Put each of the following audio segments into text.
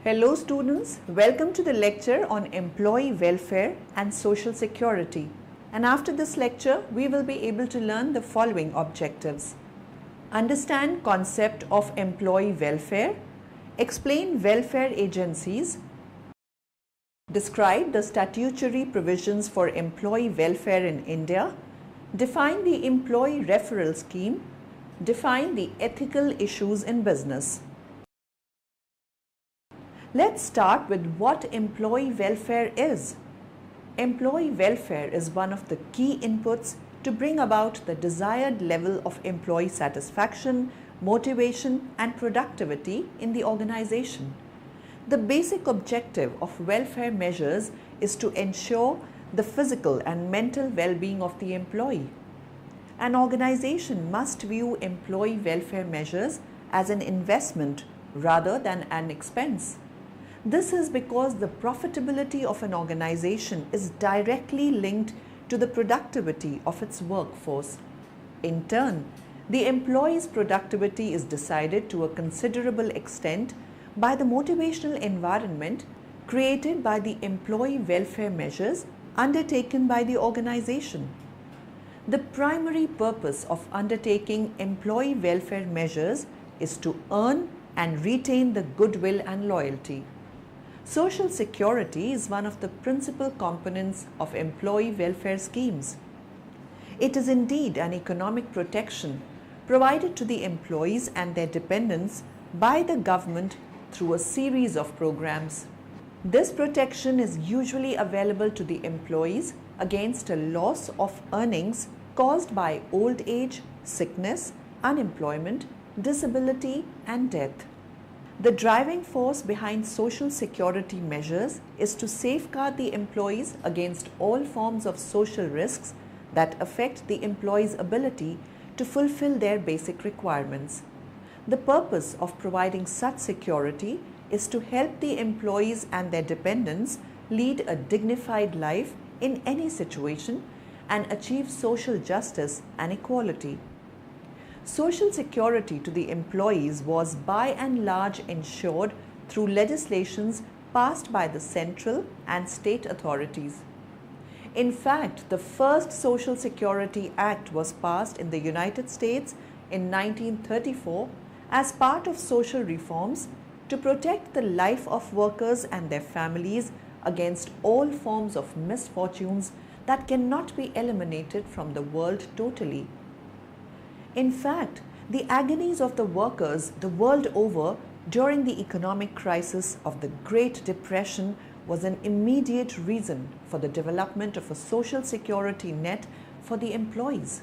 Hello students, welcome to the lecture on employee welfare and social security. And after this lecture, we will be able to learn the following objectives. Understand concept of employee welfare, explain welfare agencies, describe the statutory provisions for employee welfare in India, define the employee referral scheme, define the ethical issues in business. Let's start with what employee welfare is. Employee welfare is one of the key inputs to bring about the desired level of employee satisfaction, motivation, and productivity in the organization. The basic objective of welfare measures is to ensure the physical and mental well-being of the employee. An organization must view employee welfare measures as an investment rather than an expense. This is because the profitability of an organization is directly linked to the productivity of its workforce. In turn, the employee's productivity is decided to a considerable extent by the motivational environment created by the employee welfare measures undertaken by the organization. The primary purpose of undertaking employee welfare measures is to earn and retain the goodwill and loyalty. Social security is one of the principal components of employee welfare schemes. It is indeed an economic protection provided to the employees and their dependents by the government through a series of programs. This protection is usually available to the employees against a loss of earnings caused by old age, sickness, unemployment, disability, and death. The driving force behind social security measures is to safeguard the employees against all forms of social risks that affect the employee's ability to fulfill their basic requirements. The purpose of providing such security is to help the employees and their dependents lead a dignified life in any situation and achieve social justice and equality. Social security to the employees was by and large ensured through legislations passed by the central and state authorities. In fact, the first Social Security Act was passed in the United States in 1934 as part of social reforms to protect the life of workers and their families against all forms of misfortunes that cannot be eliminated from the world totally. In fact, the agonies of the workers the world over during the economic crisis of the Great Depression was an immediate reason for the development of a social security net for the employees.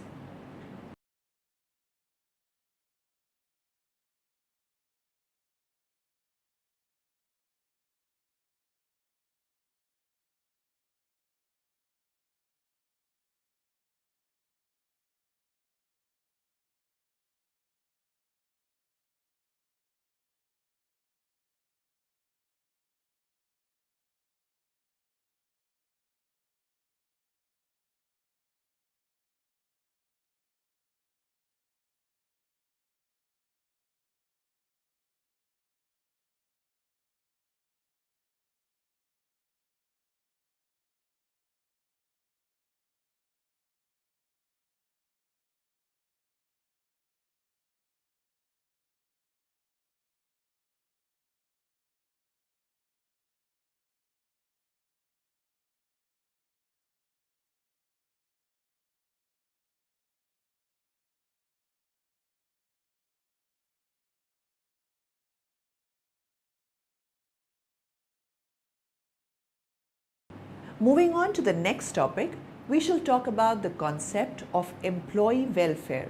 Moving on to the next topic, we shall talk about the concept of employee welfare.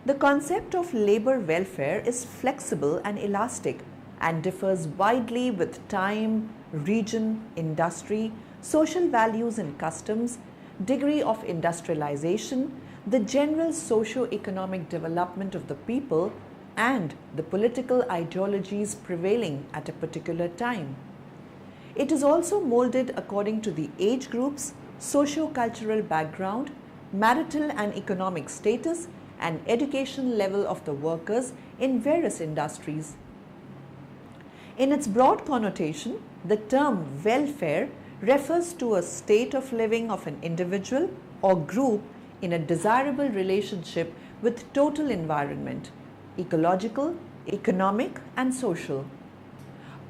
The concept of labor welfare is flexible and elastic and differs widely with time, region, industry, social values and customs, degree of industrialization, the general socio-economic development of the people, and the political ideologies prevailing at a particular time. It is also molded according to the age groups, socio-cultural background, marital and economic status, and education level of the workers in various industries. In its broad connotation, the term welfare refers to a state of living of an individual or group in a desirable relationship with total environment, ecological, economic, and social.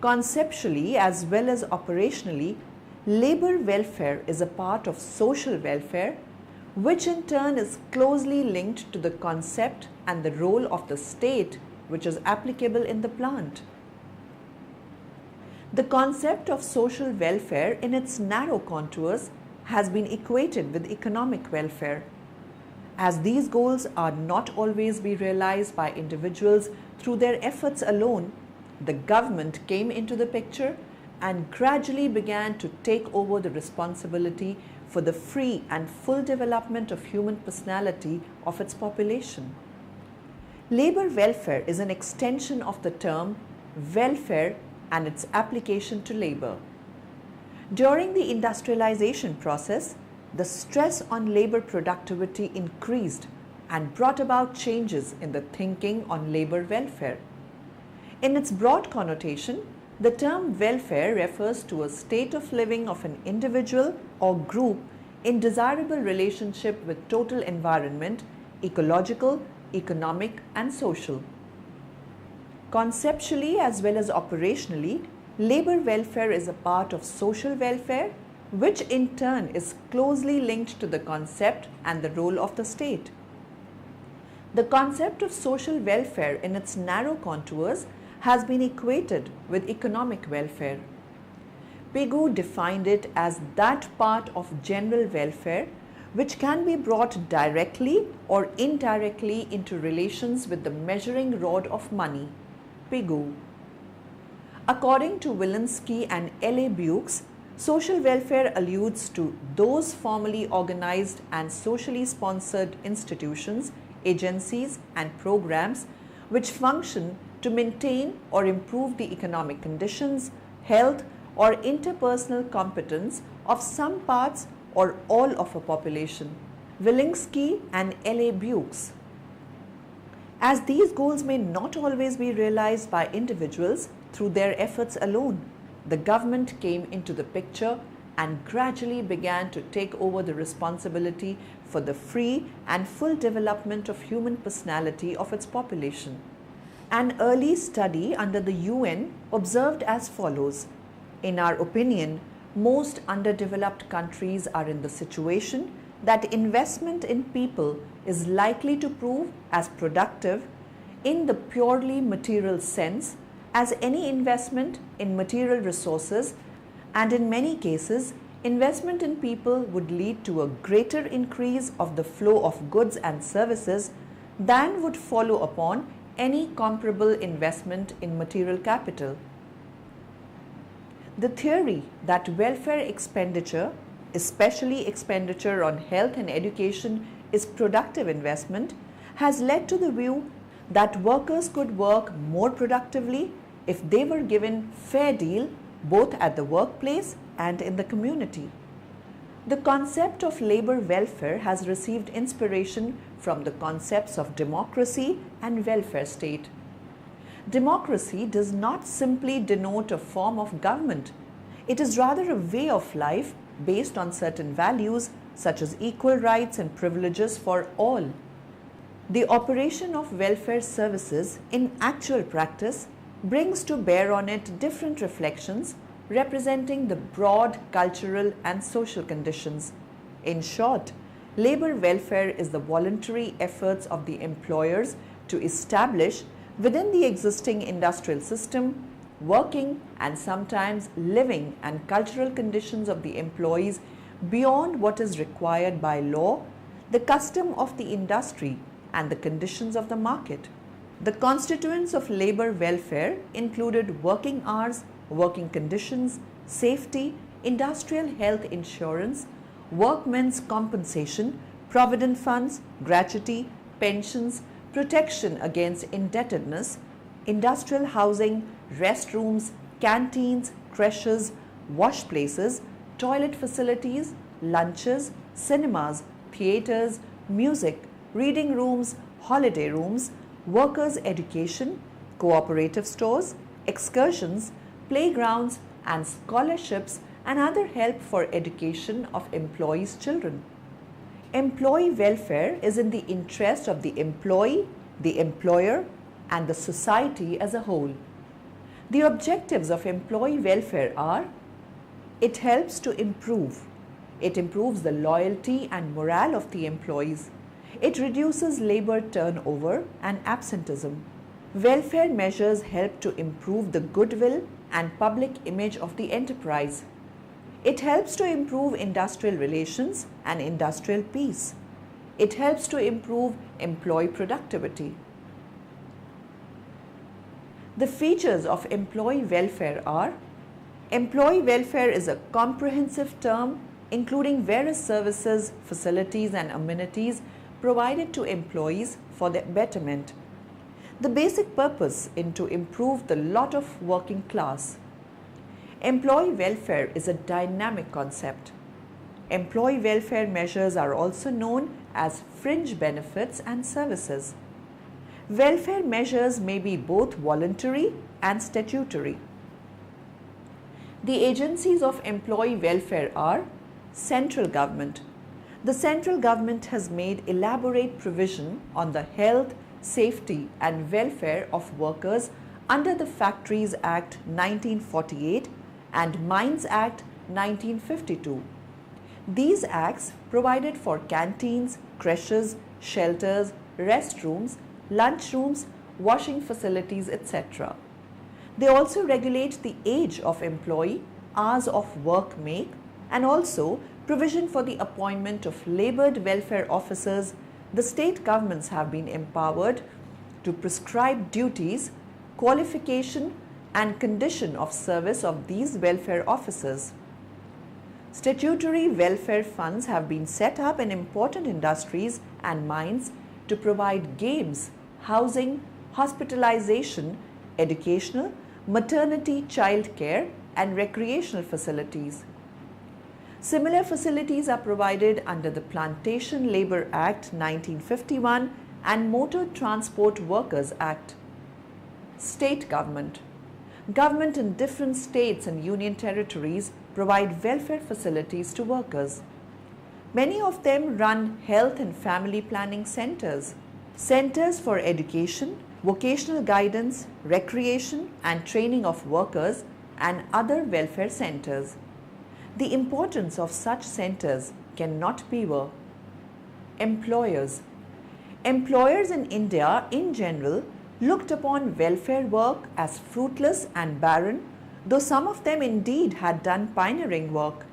Conceptually as well as operationally, labor welfare is a part of social welfare, which in turn is closely linked to the concept and the role of the state which is applicable in the plant. The concept of social welfare in its narrow contours has been equated with economic welfare. As these goals are not always be realized by individuals through their efforts alone, the government came into the picture and gradually began to take over the responsibility for the free and full development of human personality of its population. Labor welfare is an extension of the term welfare and its application to labor. During the industrialization process, the stress on labor productivity increased and brought about changes in the thinking on labor welfare. In its broad connotation, the term welfare refers to a state of living of an individual or group in desirable relationship with total environment, ecological, economic, and social. Conceptually as well as operationally, labor welfare is a part of social welfare, which in turn is closely linked to the concept and the role of the state. The concept of social welfare in its narrow contours has been equated with economic welfare. Pigou defined it as that part of general welfare which can be brought directly or indirectly into relations with the measuring rod of money. Pigou. According to Wilinski and L.A. Bukes, social welfare alludes to those formally organized and socially sponsored institutions, agencies, and programs which function to maintain or improve the economic conditions, health, or interpersonal competence of some parts or all of a population. Wilinski and L.A. Bukes. As these goals may not always be realized by individuals through their efforts alone, the government came into the picture and gradually began to take over the responsibility for the free and full development of human personality of its population. An early study under the UN observed as follows: in our opinion, most underdeveloped countries are in the situation that investment in people is likely to prove as productive in the purely material sense as any investment in material resources, and in many cases, investment in people would lead to a greater increase of the flow of goods and services than would follow upon any comparable investment in material capital. The theory that welfare expenditure, especially expenditure on health and education, is productive investment has led to the view that workers could work more productively if they were given fair deal both at the workplace and in the community. The concept of labor welfare has received inspiration from the concepts of democracy and welfare state. Democracy does not simply denote a form of government. It is rather a way of life based on certain values such as equal rights and privileges for all. The operation of welfare services in actual practice brings to bear on it different reflections representing the broad cultural and social conditions. In short, labor welfare is the voluntary efforts of the employers to establish within the existing industrial system working and sometimes living and cultural conditions of the employees beyond what is required by law, the custom of the industry, and the conditions of the market. The constituents of labor welfare included working hours, working conditions, safety, industrial health insurance, workmen's compensation, provident funds, gratuity, pensions, protection against indebtedness, industrial housing, restrooms, canteens, creches, wash places, toilet facilities, lunches, cinemas, theatres, music, reading rooms, holiday rooms, workers' education, cooperative stores, excursions, playgrounds, and scholarships and other help for education of employees' children. Employee welfare is in the interest of the employee, the employer, and the society as a whole. The objectives of employee welfare are: it helps to improve. It improves the loyalty and morale of the employees. It reduces labor turnover and absenteeism. Welfare measures help to improve the goodwill and public image of the enterprise. It helps to improve industrial relations and industrial peace. It helps to improve employee productivity. The features of employee welfare are: employee welfare is a comprehensive term including various services, facilities, and amenities provided to employees for their betterment. The basic purpose is to improve the lot of working class. Employee welfare is a dynamic concept. Employee welfare measures are also known as fringe benefits and services. Welfare measures may be both voluntary and statutory. The agencies of employee welfare are: central government. The central government has made elaborate provision on the health, safety, and welfare of workers under the Factories Act 1948 and Mines Act 1952. These acts provided for canteens, creches, shelters, restrooms, lunchrooms, washing facilities, etc. They also regulate the age of employee, hours of work make, and also provision for the appointment of laboured welfare officers. The state governments have been empowered to prescribe duties, qualification, and condition of service of these welfare officers. Statutory welfare funds have been set up in important industries and mines to provide games, housing, hospitalization, educational, maternity, child care, and recreational facilities. Similar facilities are provided under the Plantation Labour Act 1951 and Motor Transport Workers Act. State government. Government in different states and union territories provide welfare facilities to workers. Many of them run health and family planning centers, centers for education, vocational guidance, recreation and training of workers, and other welfare centers. The importance of such centers cannot be over. Employers. Employers in India in general looked upon welfare work as fruitless and barren, though some of them indeed had done pioneering work.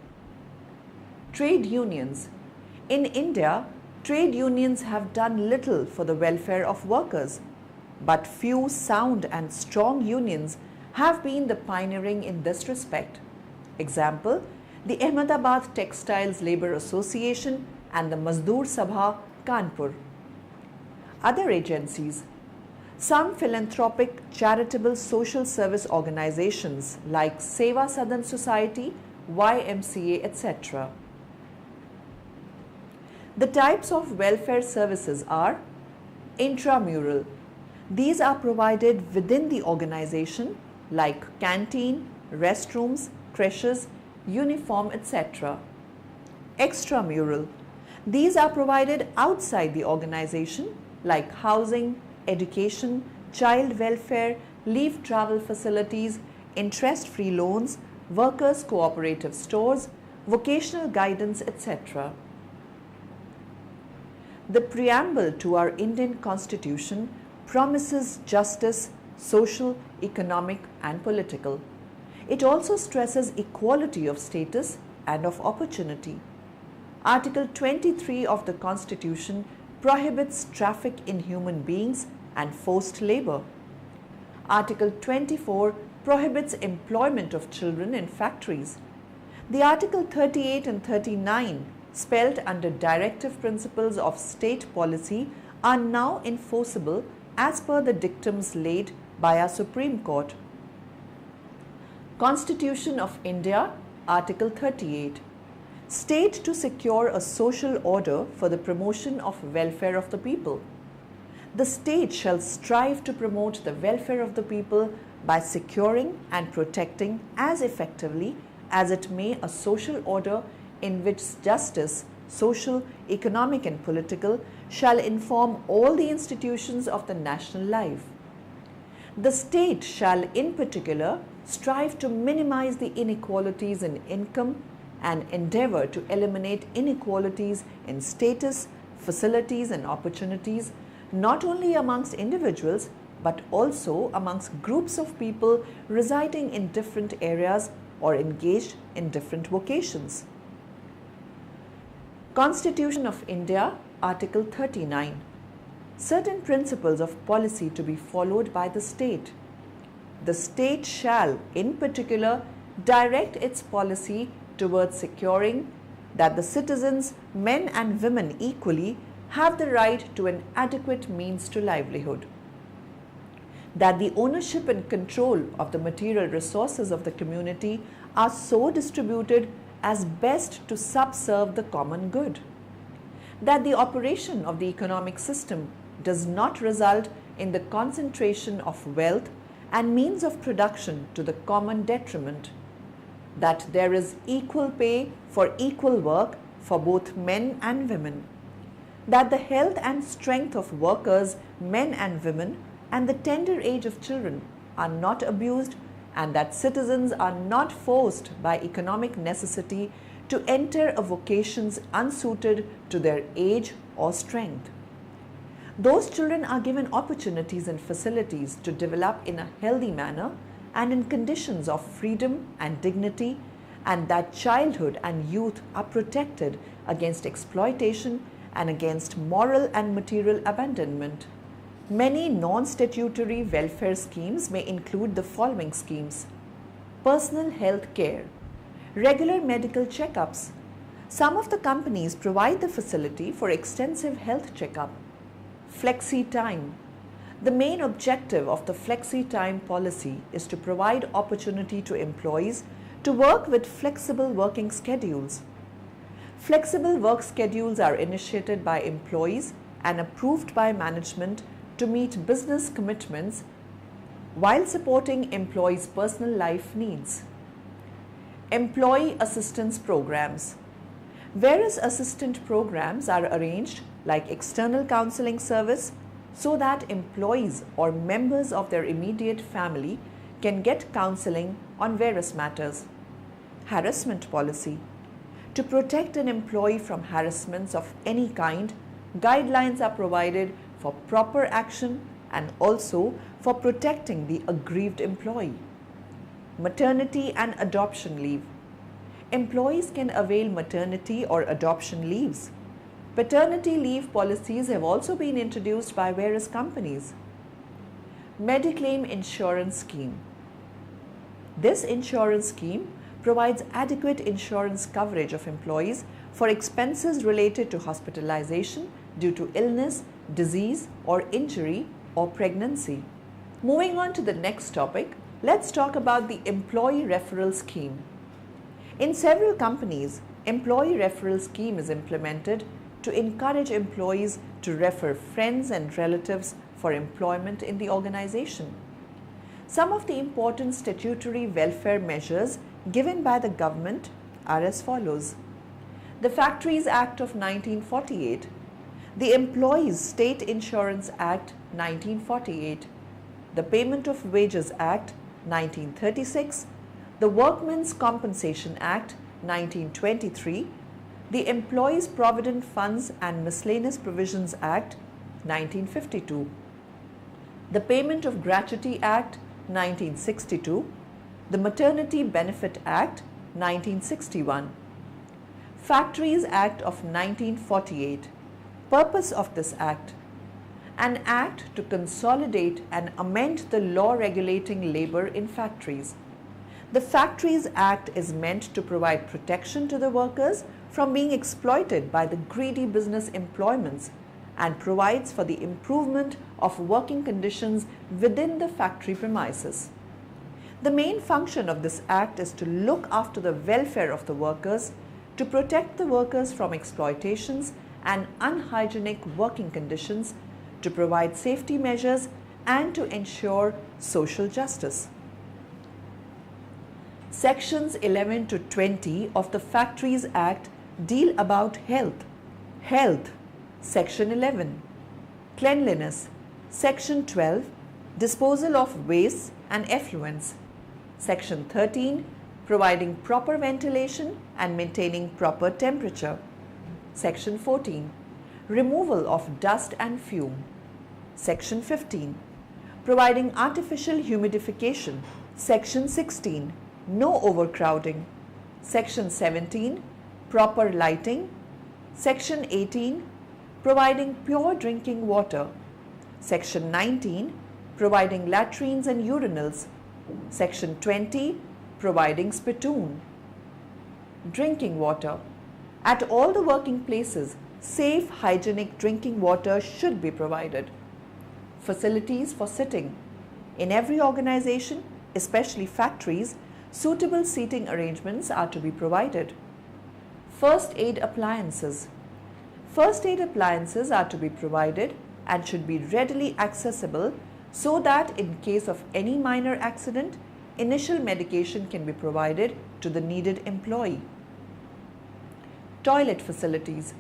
Trade unions. In India, trade unions have done little for the welfare of workers, but few sound and strong unions have been the pioneering in this respect. Example, the Ahmedabad Textiles Labour Association and the Mazdoor Sabha, Kanpur. Other agencies. Some philanthropic, charitable social service organizations like Seva Sadan Society, YMCA, etc. The types of welfare services are: intramural. These are provided within the organization like canteen, restrooms, creches, uniform, etc. Extramural. These are provided outside the organization like housing, education, child welfare, leave travel facilities, interest-free loans, workers' cooperative stores, vocational guidance, etc. The preamble to our Indian Constitution promises justice, social, economic, and political. It also stresses equality of status and of opportunity. Article 23 of the Constitution prohibits traffic in human beings and forced labor. Article 24 prohibits employment of children in factories. The Article 38 and 39, spelled under directive principles of state policy, are now enforceable as per the dictums laid by our Supreme Court. Constitution of India, Article 38. State to secure a social order for the promotion of welfare of the people. The state shall strive to promote the welfare of the people by securing and protecting as effectively as it may a social order in which justice, social, economic and political, shall inform all the institutions of the national life. The state shall in particular strive to minimize the inequalities in income and endeavor to eliminate inequalities in status, facilities and opportunities, not only amongst individuals but also amongst groups of people residing in different areas or engaged in different vocations. Constitution of India, Article 39. Certain principles of policy to be followed by the state. The state shall, in particular, direct its policy towards securing that the citizens, men and women equally, have the right to an adequate means to livelihood. That the ownership and control of the material resources of the community are so distributed as best to subserve the common good. That the operation of the economic system does not result in the concentration of wealth and means of production to the common detriment. That there is equal pay for equal work for both men and women. That the health and strength of workers, men and women, and the tender age of children are not abused, and that citizens are not forced by economic necessity to enter a vocations unsuited to their age or strength. Those children are given opportunities and facilities to develop in a healthy manner and in conditions of freedom and dignity, and that childhood and youth are protected against exploitation and against moral and material abandonment. Many non-statutory welfare schemes may include the following schemes: personal health care, regular medical checkups. Some of the companies provide the facility for extensive health checkup. Flexi time. The main objective of the flexi time policy is to provide opportunity to employees to work with flexible working schedules. Flexible work schedules are initiated by employees and approved by management to meet business commitments while supporting employees' personal life needs. Employee assistance programs. Various assistant programs are arranged like external counseling service so that employees or members of their immediate family can get counseling on various matters. Harassment policy. To protect an employee from harassments of any kind, guidelines are provided for proper action and also for protecting the aggrieved employee. Maternity and adoption leave. Employees can avail maternity or adoption leaves. Paternity leave policies have also been introduced by various companies. Mediclaim insurance scheme. This insurance scheme provides adequate insurance coverage of employees for expenses related to hospitalization due to illness, disease or injury or pregnancy. Moving on to the next topic, let's talk about the employee referral scheme. In several companies, employee referral scheme is implemented to encourage employees to refer friends and relatives for employment in the organization. Some of the important statutory welfare measures given by the government are as follows: the Factories Act of 1948, the Employees State Insurance Act 1948, the Payment of Wages Act 1936, the Workmen's Compensation Act 1923, the Employees Provident Funds and Miscellaneous Provisions Act 1952, the Payment of Gratuity Act 1962, the Maternity Benefit Act 1961, Factories Act of 1948. Purpose of this act: an act to consolidate and amend the law regulating labor in factories. The Factories Act is meant to provide protection to the workers from being exploited by the greedy business employments and provides for the improvement of working conditions within the factory premises. The main function of this act is to look after the welfare of the workers, to protect the workers from exploitations and unhygienic working conditions, to provide safety measures and to ensure social justice. Sections 11 to 20 of the Factories Act deal about health. Health, Section 11. Cleanliness, Section 12. Disposal of waste and effluents. Section 13. Providing proper ventilation and maintaining proper temperature. Section 14. Removal of dust and fume. Section 15. Providing artificial humidification. Section 16. No overcrowding. Section 17. Proper lighting. Section 18. Providing pure drinking water. Section 19. Providing latrines and urinals. Section 20. Providing spittoon. Drinking water. At all the working places, safe, hygienic drinking water should be provided. Facilities for sitting. In every organization, especially factories, suitable seating arrangements are to be provided. First aid appliances. First aid appliances are to be provided and should be readily accessible so that in case of any minor accident, initial medication can be provided to the needed employee. Toilet facilities.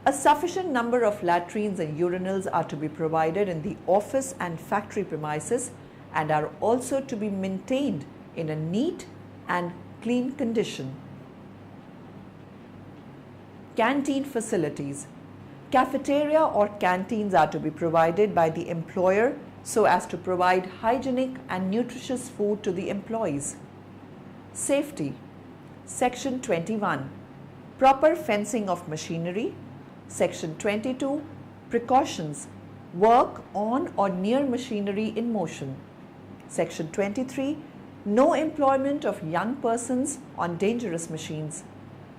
A sufficient number of latrines and urinals are to be provided in the office and factory premises and are also to be maintained in a neat and clean condition. Canteen facilities. Cafeteria or canteens are to be provided by the employer so as to provide hygienic and nutritious food to the employees. Safety. Section 21. Proper fencing of machinery. Section 22. Precautions. Work on or near machinery in motion. Section 23. No employment of young persons on dangerous machines.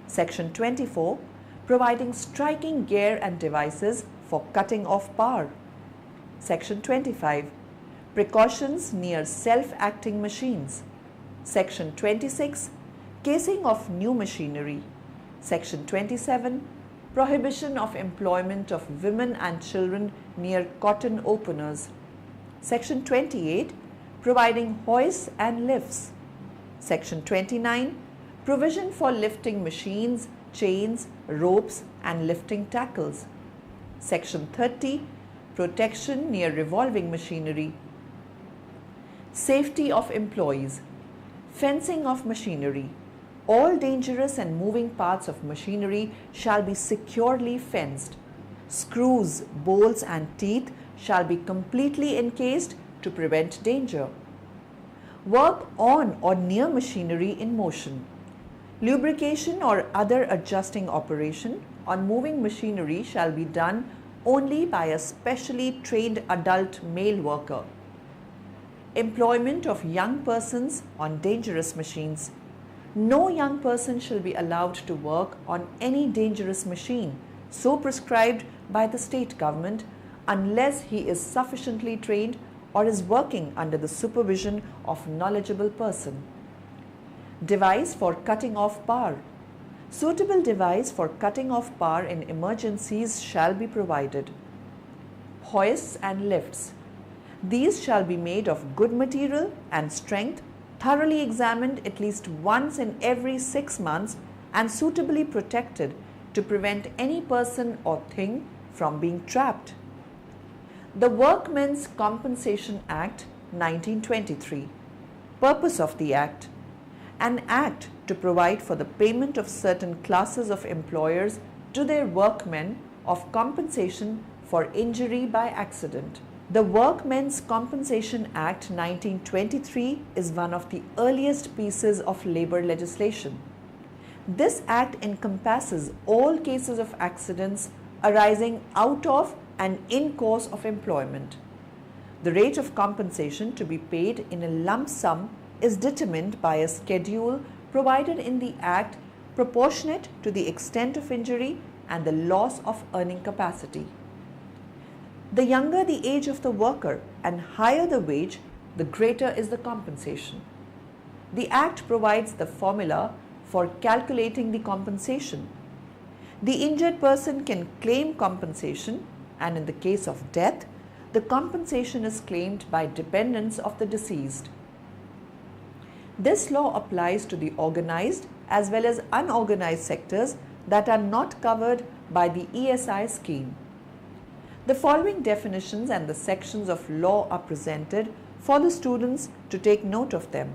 Section 24. Providing striking gear and devices for cutting off power. Section 25. Precautions near self-acting machines. Section 26. Casing of new machinery. Section 27. Prohibition of employment of women and children near cotton openers. Section 28. Providing hoists and lifts. Section 29. Provision for lifting machines, chains, ropes and lifting tackles. Section 30. Protection near revolving machinery. Safety of employees. Fencing of machinery. All dangerous and moving parts of machinery shall be securely fenced. Screws, bolts and teeth shall be completely encased to prevent danger. Work on or near machinery in motion. Lubrication or other adjusting operation on moving machinery shall be done only by a specially trained adult male worker. Employment of young persons on dangerous machines. No young person shall be allowed to work on any dangerous machine so prescribed by the state government unless he is sufficiently trained or is working under the supervision of knowledgeable person. Device for cutting off power. Suitable device for cutting off power in emergencies shall be provided. Hoists and lifts. These shall be made of good material and strength, thoroughly examined at least once in every 6 months and suitably protected to prevent any person or thing from being trapped. The Workmen's Compensation Act 1923. Purpose of the Act. An act to provide for the payment of certain classes of employers to their workmen of compensation for injury by accident. The Workmen's Compensation Act 1923 is one of the earliest pieces of labor legislation. This act encompasses all cases of accidents arising out of and in course of employment. The rate of compensation to be paid in a lump sum is determined by a schedule provided in the Act proportionate to the extent of injury and the loss of earning capacity. The younger the age of the worker and higher the wage, the greater is the compensation. The Act provides the formula for calculating the compensation. The injured person can claim compensation and in the case of death, the compensation is claimed by dependents of the deceased. This law applies to the organized as well as unorganized sectors that are not covered by the ESI scheme. The following definitions and the sections of law are presented for the students to take note of them.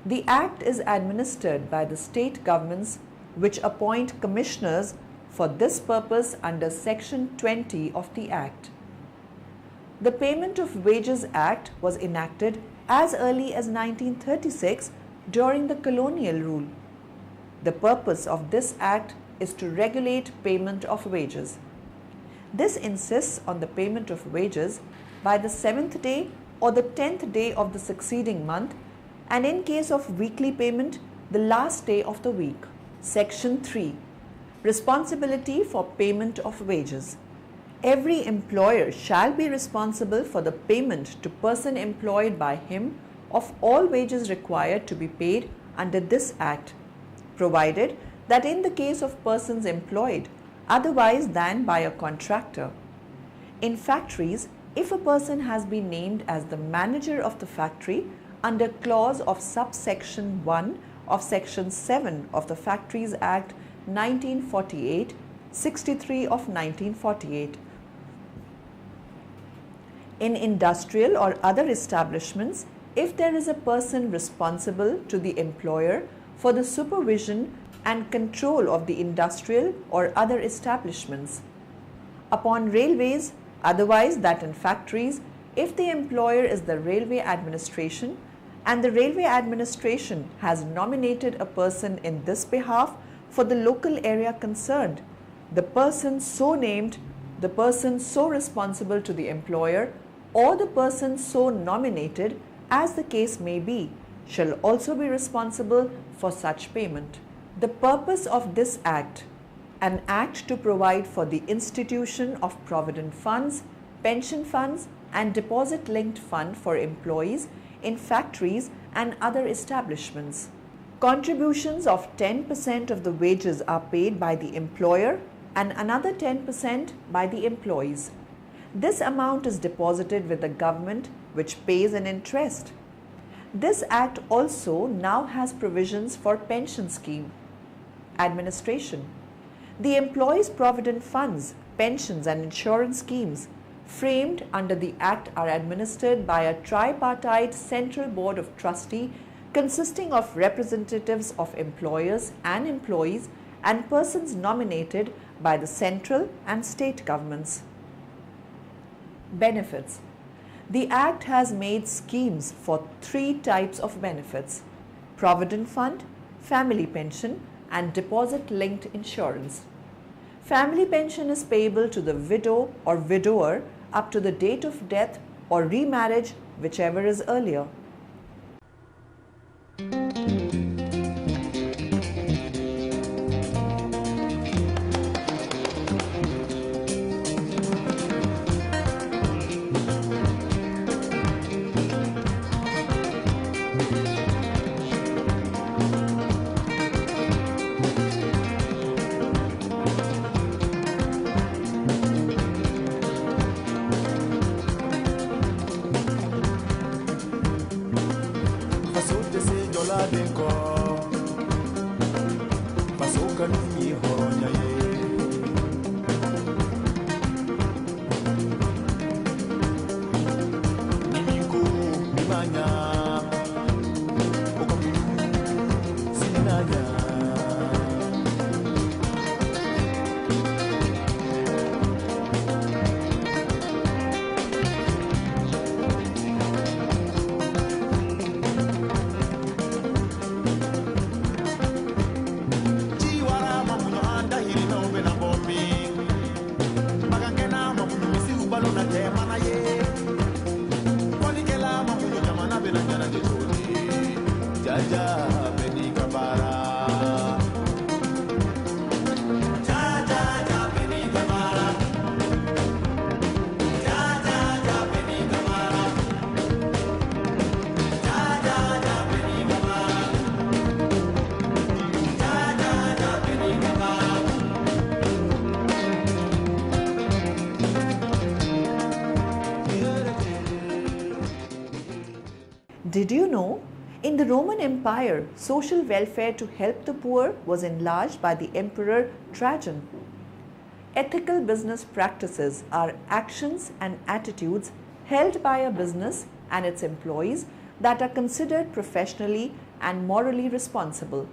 The Act is administered by the state governments which appoint commissioners for this purpose under Section 20 of the Act. The Payment of Wages Act was enacted as early as 1936 during the colonial rule. The purpose of this Act is to regulate payment of wages. This insists on the payment of wages by the 7th day or the 10th day of the succeeding month, and in case of weekly payment, the last day of the week. Section 3. Responsibility for payment of wages. Every employer shall be responsible for the payment to person employed by him of all wages required to be paid under this Act, provided that in the case of persons employed otherwise than by a contractor. In factories, if a person has been named as the manager of the factory under clause of subsection 1 of section 7 of the Factories Act 1948, 63 of 1948. In industrial or other establishments, if there is a person responsible to the employer for the supervision and control of the industrial or other establishments. Upon railways, otherwise that in factories, if the employer is the railway administration and the railway administration has nominated a person in this behalf for the local area concerned, the person so named, the person so responsible to the employer, or the person so nominated, as the case may be, shall also be responsible for such payment. The purpose of this Act, an Act to provide for the institution of provident funds, pension funds and deposit-linked fund for employees in factories and other establishments. Contributions of 10% of the wages are paid by the employer and another 10% by the employees. This amount is deposited with the government, which pays an interest. This Act also now has provisions for pension scheme. Administration. The employees' provident funds, pensions and insurance schemes framed under the Act are administered by a tripartite Central Board of Trustee consisting of representatives of employers and employees and persons nominated by the central and state governments. Benefits. The Act has made schemes for 3 types of benefits: Provident Fund, Family Pension and Deposit-Linked Insurance. Family pension is payable to the widow or widower up to the date of death or remarriage, whichever is earlier. did you know? In the Roman Empire, social welfare to help the poor was enlarged by the Emperor Trajan. Ethical business practices are actions and attitudes held by a business and its employees that are considered professionally and morally responsible.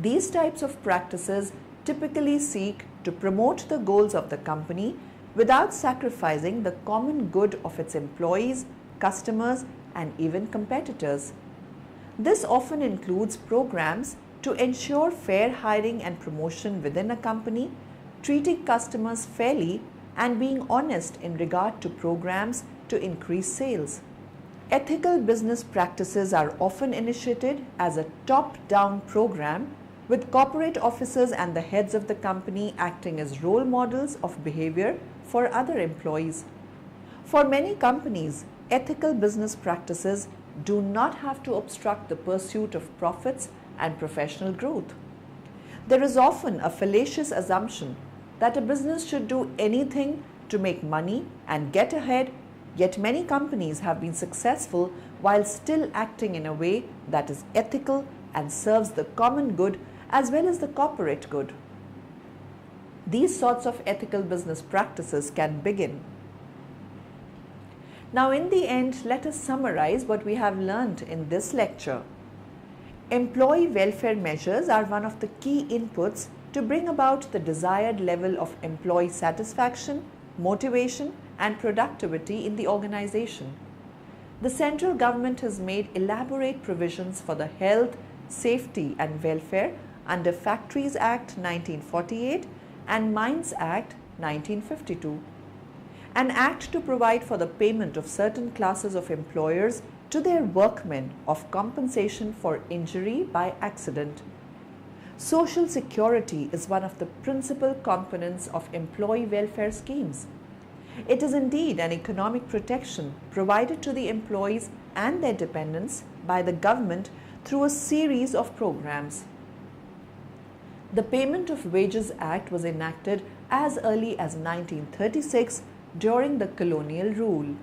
These types of practices typically seek to promote the goals of the company without sacrificing the common good of its employees, customers, and even competitors. This often includes programs to ensure fair hiring and promotion within a company, treating customers fairly, and being honest in regard to programs to increase sales. Ethical business practices are often initiated as a top-down program, with corporate officers and the heads of the company acting as role models of behavior for other employees. For many companies, ethical business practices do not have to obstruct the pursuit of profits and professional growth. There is often a fallacious assumption that a business should do anything to make money and get ahead, yet many companies have been successful while still acting in a way that is ethical and serves the common good as well as the corporate good. These sorts of ethical business practices can begin. Now, in the end, let us summarize what we have learned in this lecture. Employee welfare measures are one of the key inputs to bring about the desired level of employee satisfaction, motivation, and productivity in the organization. The central government has made elaborate provisions for the health, safety, and welfare under Factories Act 1948 and Mines Act 1952. An act to provide for the payment of certain classes of employers to their workmen of compensation for injury by accident. Social security is one of the principal components of employee welfare schemes. It is indeed an economic protection provided to the employees and their dependents by the government through a series of programs. The Payment of Wages Act was enacted as early as 1936 during the colonial rule.